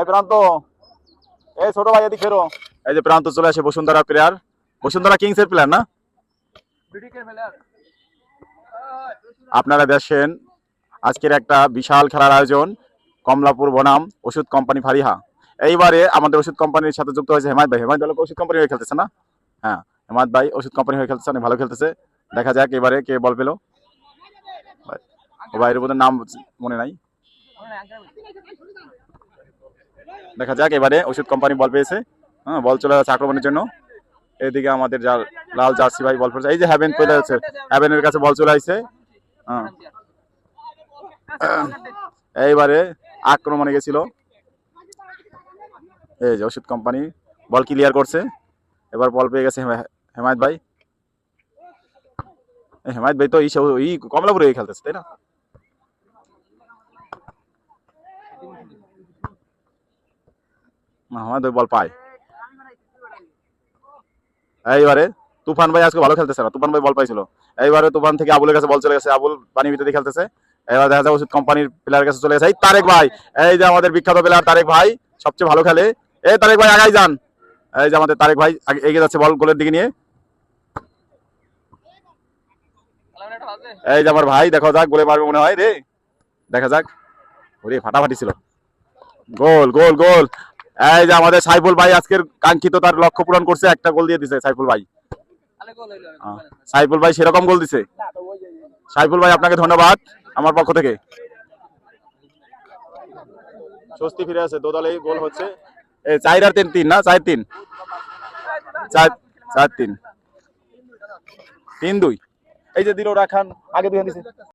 এই প্রান্ত, এই ছোট ভাই এদিকে ফেরো। এই যে প্রান্ত চলে আসে, বসুন্ধরা প্লেয়ার, বসুন্ধরা কিংস এর প্লেয়ার না? আপনারা দেখছেন আজকের একটা বিশাল খেলার আয়োজন, কমলাপুর বনাম ওষুধ কোম্পানি ফারিহা। এইবারে আমাদের ওষুধ কোম্পানির সাথে যুক্ত হয়েছে হেমায়ত ভাই। হেমায়ত ভাই ওষুধ কোম্পানি হয়ে খেলতেছে না? হ্যাঁ, হেমায়ত ভাই ওষুধ কোম্পানি হয়ে খেলতেছে, অনেক ভালো খেলতেছে। দেখা যাক এবারে কে বল পেলো। ও ভাইয়ের বোধহয় নাম মনে নাই। দেখা যাক এবারে ওষুধ কোম্পানি বল পেয়েছে। হ্যাঁ, বল চলে যাচ্ছে আক্রমণের জন্য। এদিকে আমাদের লাল জার্সি ভাই বল পড়ছে। এই যে হ্যাভেন পেয়ে যাচ্ছে, হ্যাভেনের কাছে বল চলে আসছে। হ্যাঁ, এইবারে আক্রমণে গেছিল এই যে ওষুধ কোম্পানি, বল ক্লিয়ার করছে। এবার বল পেয়ে গেছে হেমায়ত ভাই। হেমায়ত ভাই তো এই কমলাপুরে খেলতেছে, তাই না? হেমায়ত ভাই বল পায়। এইবারে তুফান ভাই আজকে ভালো খেলতেছে না, তুফান ভাই বল পাইছিল। এইবারে তুফান থেকে আবুলের কাছে বল চলে গেছে, আবুল পানির ভিতরে খেলতেছে। এবার দেখা যায় ওষুধ কোম্পানির প্লেয়ারের কাছে চলে গেছে। এই তারেক ভাই, এই যে আমাদের বিখ্যাত প্লেয়ার তারেক ভাই, সবচেয়ে ভালো খেলে। এই তারেক ভাই আগাই যান। এই যে আমাদের তারেক ভাই এগিয়ে যাচ্ছে বল গোলের দিকে নিয়ে। এই যে আমার ভাই, দেখা যাক গোলে মারবে মনে হয় রে, দেখা যাক। ওরে ফাটাফাটি ছিল, গোল গোল গোল। এই যে আমাদের সাইফুল ভাই আজকের কাঙ্ক্ষিত তার লক্ষ্য পূরণ করছে, একটা গোল দিয়ে দিছে সাইফুল ভাই। সাইফুল ভাই সেরকম গোল দিছে। সাইফুল ভাই আপনাকে ধন্যবাদ আমার পক্ষ থেকে। স্বস্তি ফিরে আছে, দোদলেই গোল হচ্ছে। 4-3 না 4-3, 4-3, 3-2। এই যে দিল রাখান আগে দিয়ে দিছে।